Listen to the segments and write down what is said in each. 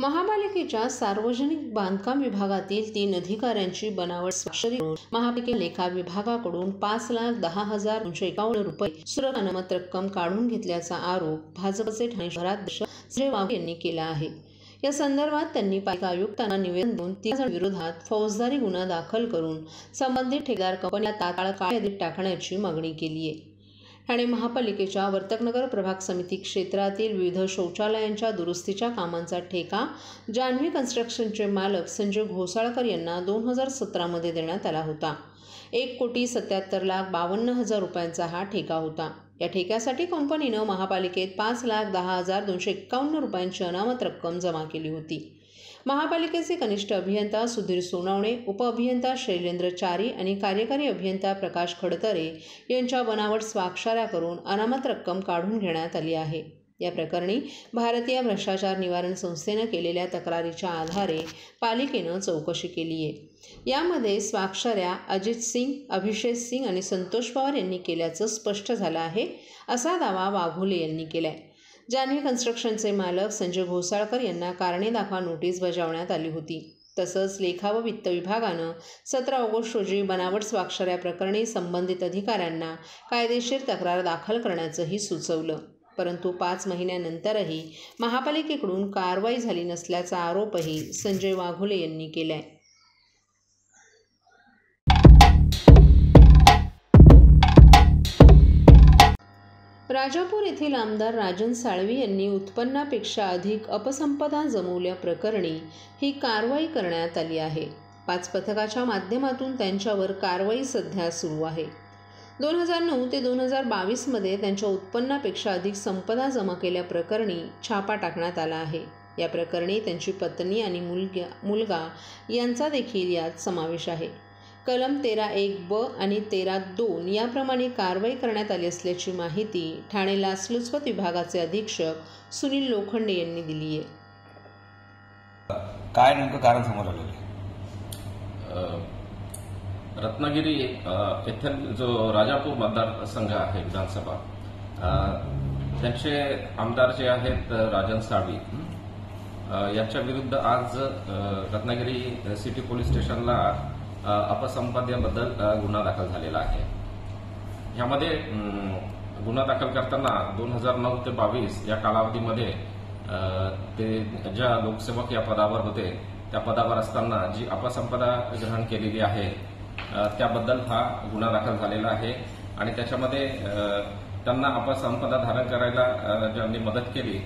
महापालिकेच्या सार्वजनिक बांधकाम विभागातील 3 अधिकाऱ्यांची बनावट स्वाक्षरी करून महापालिका लेखा विभागाकडून 5,10,251 रुपये सुरक्षित अनामत रक्कम काढून घेतल्याचा आरोप भाजपचे ठाणे शहराध्यक्ष संजय वाघोले यांनी केला आहे। या संदर्भात त्यांनी पालिका आयुक्तांना निवेदन देऊन 3 विरोधात फौजदारी गुन्हा दाखल करून संबंधित ठेकेदार कंपनीला तात्काळ काळ्या यादीत टाकण्याची मागणी केली आहे। ठाणे महापालिकेच्या वर्तकनगर प्रभाग समिती क्षेत्रातील विविध शौचालयांच्या दुरुस्तीच्या कामांचा ठेका जान्हवी कन्स्ट्रक्शनचे मालक संजय घोसाळकर यांना 2017 मध्ये देण्यात आला होता। 1,77,52,000 रुपयांचा हा ठेका होता। या ठेक्यासाठी कंपनीनं महापालिकेत 5,10,251 रुपयांची अनामत रक्कम जमा केली होती। महापालिकेचे कनिष्ठ अभियंता सुधीर सोनावणे, उपअभियंता शैलेंद्र चारी आणि कार्यकारी अभियंता प्रकाश खडतरे यांच्या बनावट स्वाक्षऱ्या करून अनामत रक्कम काढून घेण्यात आली आहे। या प्रकरणी भारतीय भ्रष्टाचार निवारण संस्थेनं केलेल्या तक्रारीच्या आधारे पालिकेनं चौकशी केली आहे। यामध्ये स्वाक्षऱ्या अजित सिंग, अभिषेक सिंग आणि संतोष पवार यांनी केल्याचं स्पष्ट झालं आहे, असा दावा वाघोले यांनी केलाय। जान्हवी कन्स्ट्रक्शनचे मालक संजय घोसाळकर यांना कारणे दाखवा नोटीस बजावण्यात आली होती। तसंच लेखा व वित्त विभागानं 17 ऑगस्ट रोजी बनावट स्वाक्षऱ्या प्रकरणी संबंधित अधिकाऱ्यांना कायदेशीर तक्रार दाखल करण्याचंही सुचवलं, परंतु 5 महिन्यानंतरही महापालिकेकडून कारवाई झाली नसल्याचा आरोपही संजय वाघोले यांनी केलाय। राजापूर येथील आमदार राजन साळवी यांनी उत्पन्नापेक्षा अधिक अपसंपदा जमवल्याप्रकरणी ही कारवाई करण्यात आली आहे। 5 पथकाच्या माध्यमातून त्यांच्यावर कारवाई सध्या सुरू आहे। 2009 ते 2022 मध्ये त्यांच्या उत्पन्नापेक्षा अधिक संपदा जमा केल्याप्रकरणी छापा टाकण्यात आला आहे। या प्रकरणी त्यांची पत्नी आणि मुलगा यांचा देखील यात समावेश आहे। कलम 13(1)ब आणि 13(2) याप्रमाणे कारवाई करण्यात आली असल्याची माहिती ठाणे लाचलुचपत विभागाचे अधीक्षक सुनील लोखंडे यांनी दिली आहे। काय नेमकं कारण समोर आलं? रत्नागिरी येथील जो राजापूर मतदारसंघ आहे विधानसभा, त्यांचे आमदार जे आहेत राजन साळवी यांच्या विरुद्ध आज रत्नागिरी सिटी पोलीस स्टेशनला अपसंपदेबद्दल गुन्हा दाखल झालेला आहे। यामध्ये गुन्हा दाखल करताना 2009 ते 22 या कालावधीमध्ये ते ज्या लोकसेवक या पदावर होते त्या पदावर असताना जी अपसंपदा ग्रहण केलेली आहे त्याबद्दल हा गुन्हा दाखल झालेला आहे आणि त्याच्यामध्ये त्यांना अपसंपदा धारण करायला ज्यांनी मदत केली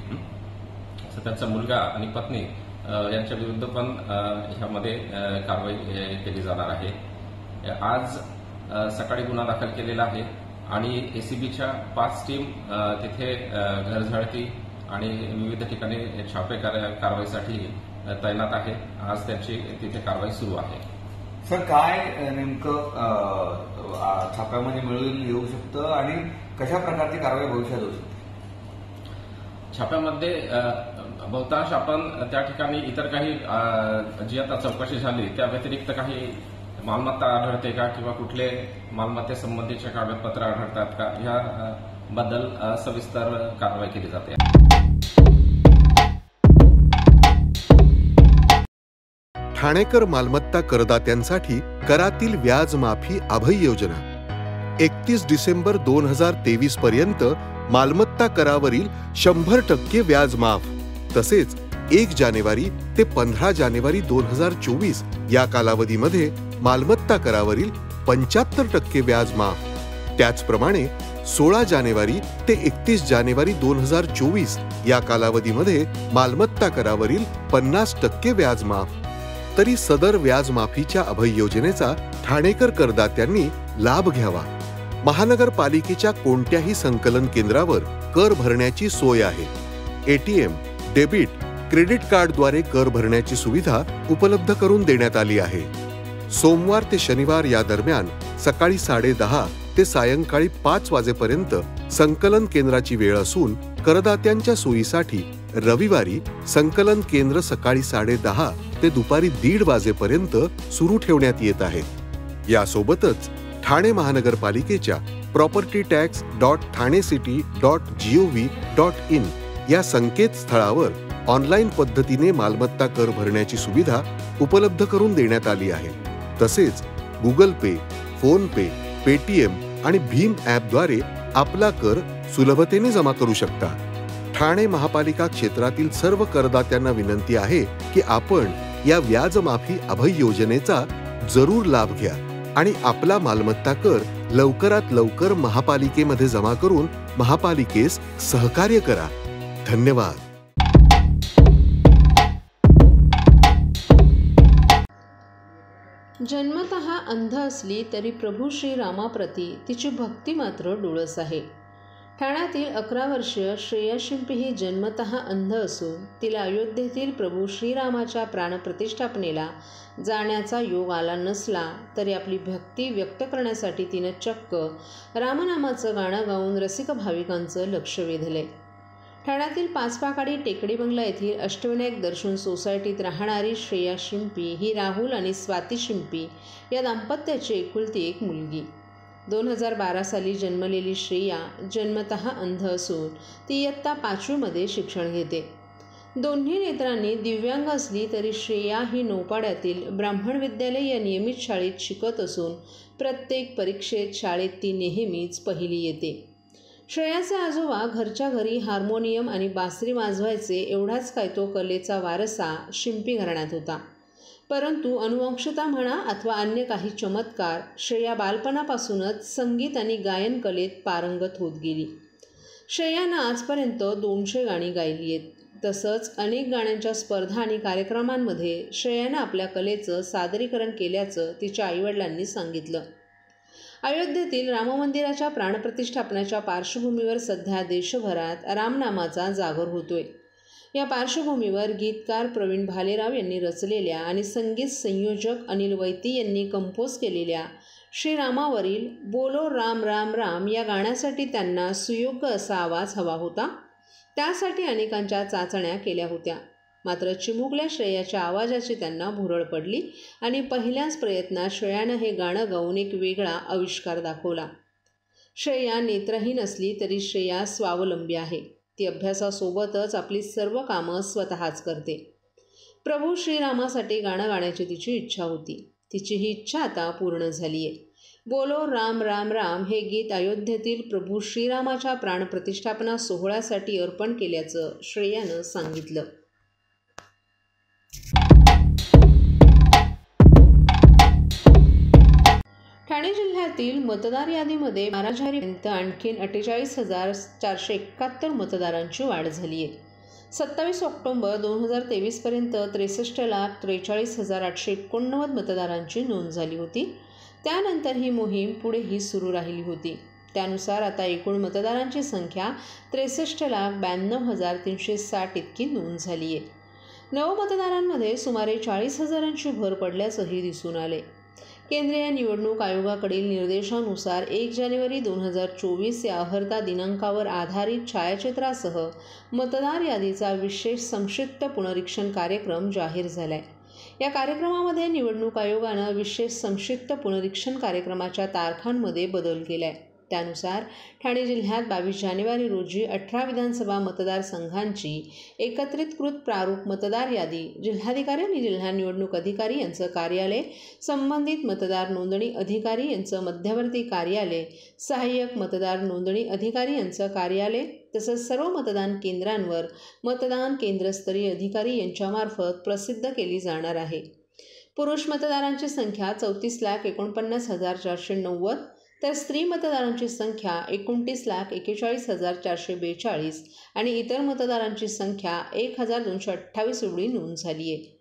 त्यांचा मुलगा आणि पत्नी यांच्या विरुद्ध पण ह्यामध्ये कारवाई केली जाणार आहे। आज सकाळी गुन्हा दाखल केलेला आहे आणि एसीबीच्या 5 टीम तिथे घरझडती आणि विविध ठिकाणी छापे कारवाईसाठी तैनात आहे। आज त्यांची तिथे कारवाई सुरू आहे। सर, काय नेमकं छाप्यामध्ये मिळून येऊ शकतं आणि कशा प्रकारची कारवाई भविष्यात होऊ शकते? छाप्यामध्ये बहुतांश आपण त्या ठिकाणी इतर काही जी आता चौकशी झाली त्या व्यतिरिक्त काही मालमत्ता आढळते का किंवा कुठले मालमत्तेसंबंधीचे कागदपत्र आढळतात का याबद्दल सविस्तर कारवाई केली जाते। ठाणेकर मालमत्ता करदात्यांसाठी करातील व्याज माफी अभय योजना 31 डिसेंबर 2023 पर्यंत मालमत्ता करावरील 100% व्याज माफ, तसेच 1 जानेवारी ते 15 जानेवारी 2024 या कालावधीमध्ये मालमत्ता करावरील 75% व्याज माफ। त्याचप्रमाणे 16 जानेवारी ते 31 जानेवारी 2024 या कालावधीमध्ये मालमत्ता करावरील 50% व्याज माफ। तरी सदर व्याज माफीच्या अभय योजनेचा ठाणेकर करदात्यांनी लाभ घ्यावा। महानगरपालिकेच्या कोणत्याही संकलन केंद्रावर कर भरण्याची सोय आहे। एटीएम, डेबिट, क्रेडिट कार्डद्वारे कर भरण्याची सुविधा उपलब्ध करून देण्यात आली आहे। सोमवार ते शनिवार या दरम्यान सकाळी 10:30 ते सायंकाळी 5 वाजेपर्यंत संकलन केंद्राची वेळ असून करदात्यांच्या सोयीसाठी रविवारी संकलन केंद्र सकाळी 10:30 ते दुपारी 1:30 वाजेपर्यंत सुरू ठेवण्यात येत आहे। यासोबतच ठाणे महानगरपालिकेच्या propertytax.thanecity.gov.in या संकेतस्थळावर ऑनलाईन पद्धतीने मालमत्ता कर भरण्याची सुविधा उपलब्ध करून देण्यात आली आहे. तसेच गुगल पे, फोन पे, पेटीएम आणि भीम ॲपद्वारे आपला कर सुलभतेने जमा करू शकता. ठाणे महापालिका क्षेत्रातील सर्व करदात्यांना विनंती आहे की आपण या व्याजमाफी अभय योजनेचा जरूर लाभ घ्या आणि आपला मालमत्ता कर लवकरात लवकर महापालिकेमध्ये जमा करून महापालिकेस सहकार्य करा. धन्यवाद. जन्मतः अंध असली तरी प्रभू श्रीरामाप्रती तिची भक्ती मात्र डोळस आहे. ठाण्यातील 11 वर्षीय श्रेया शिंपी ही जन्मतः अंध असून तिला अयोध्येतील प्रभू श्रीरामाच्या प्राणप्रतिष्ठापनेला जाण्याचा योग आला नसला तरी आपली भक्ती व्यक्त करण्यासाठी तिनं चक्क रामनामाचं गाणं गाऊन रसिक भाविकांचं लक्ष वेधलंय. ठाण्यातील पाचपाकाडी टेकडी बंगला येथील अष्टविनायक दर्शन सोसायटीत राहणारी श्रेया शिंपी ही राहुल आणि स्वाती शिंपी या दाम्पत्याची एकुलती एक मुलगी. 2012 साली जन्मलेली श्रेया जन्मतः अंध असून ती इयत्ता 5वीमध्ये शिक्षण घेते. दोन्ही नेत्रांनी दिव्यांग असली तरी श्रेया ही नौपाड्यातील ब्राह्मण विद्यालय या नियमित शाळेत शिकत असून प्रत्येक परीक्षेत शाळेत ती नेहमीच पहिली येते. श्रेयाचे आजोबा घरच्या घरी हार्मोनियम आणि बासरी वाजवायचे, एवढाच काय तो कलेचा वारसा शिंपी घराण्यात होता. परंतु अनुवंशिकता म्हणा अथवा अन्य काही चमत्कार, श्रेया बालपणापासूनच संगीत आणि गायन कलेत पारंगत होत गेली. श्रेयानं आजपर्यंत 200 गाणी गायली आहेत. तसंच अनेक गाण्यांच्या स्पर्धा आणि कार्यक्रमांमध्ये श्रेयानं आपल्या कलेचं सादरीकरण केल्याचं तिच्या आईवडिलांनी सांगितलं. अयोध्येतील राममंदिराच्या प्राणप्रतिष्ठापनेच्या पार्श्वभूमीवर सध्या देशभरात रामनामाचा जागर होतोय. या पार्श्वभूमीवर गीतकार प्रवीण भालेराव यांनी रचलेल्या आणि संगीत संयोजक अनिल वैती यांनी कंपोज केलेल्या श्रीरामावरील बोलो राम राम राम या गाण्यासाठी त्यांना सुयोग्य असा आवाज हवा होता. त्यासाठी अनेकांच्या चाचण्या केल्या होत्या. मात्र चिमुकल्या श्रेयाच्या आवाजाची त्यांना भुरळ पडली आणि पहिल्याच प्रयत्नात श्रेयानं हे गाणं गाऊन एक वेगळा आविष्कार दाखवला. श्रेया नेत्रहीन असली तरी श्रेया स्वावलंबी आहे. ती अभ्यासासोबतच आपली सर्व कामं स्वतःच करते. प्रभू श्रीरामासाठी गाणं गाण्याची तिची इच्छा होती. तिची ही इच्छा आता पूर्ण झाली आहे. बोलो राम राम राम हे गीत अयोध्येतील प्रभू श्रीरामाच्या प्राणप्रतिष्ठापना सोहळ्यासाठी अर्पण केल्याचं श्रेयानं सांगितलं. ठाणे जिल्ह्यातील मतदार यादीमध्ये 12 जानेवारीपर्यंत आणखीन 48,471 मतदारांची वाढ झाली आहे. 27 ऑक्टोबर 2023पर्यंत 63,43,889 मतदारांची नोंद झाली होती. त्यानंतर ही मोहीम पुढेही सुरू राहिली होती. त्यानुसार आता एकूण मतदारांची संख्या 63,92,360 इतकी नोंद झाली आहे. नवमतदारांमध्ये सुमारे 40,000ची भर पडल्याचंही दिसून आले. केंद्रीय निवडणूक आयोगाकडील निर्देशानुसार 1 जानेवारी 2024 या अहर्ता दिनांकावर आधारित छायाचित्रासह मतदार यादीचा विशेष संक्षिप्त पुनरीक्षण कार्यक्रम जाहीर झाला आहे. या कार्यक्रमामध्ये निवडणूक आयोगानं विशेष संक्षिप्त पुनरीक्षण कार्यक्रमाच्या तारखांमध्ये बदल केला आहे. त्यानुसार ठाणे जिल्ह्यात 22 जानेवारी रोजी 18 विधानसभा मतदारसंघांची एकत्रितकृत प्रारूप मतदार यादी जिल्हाधिकारी आणि जिल्हा निवडणूक अधिकारी यांचं कार्यालय, संबंधित मतदार नोंदणी अधिकारी यांचं मध्यवर्ती कार्यालय, सहाय्यक मतदार नोंदणी अधिकारी यांचं कार्यालय तसंच सर्व मतदान केंद्रांवर मतदान केंद्रस्तरीय अधिकारी यांच्यामार्फत प्रसिद्ध केली जाणार आहे. पुरुष मतदारांची संख्या 34,49,490 तर स्त्री मतदारांची संख्या 29,41,442 आणि इतर मतदारांची संख्या 1,228 एवढी नोंद झाली आहे.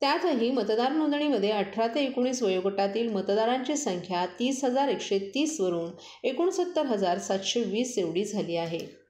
त्यातही मतदार नोंदणीमध्ये 18 ते 19 वयोगटातील मतदारांची संख्या 30,130 वरून 69,720 एवढी झाली आहे.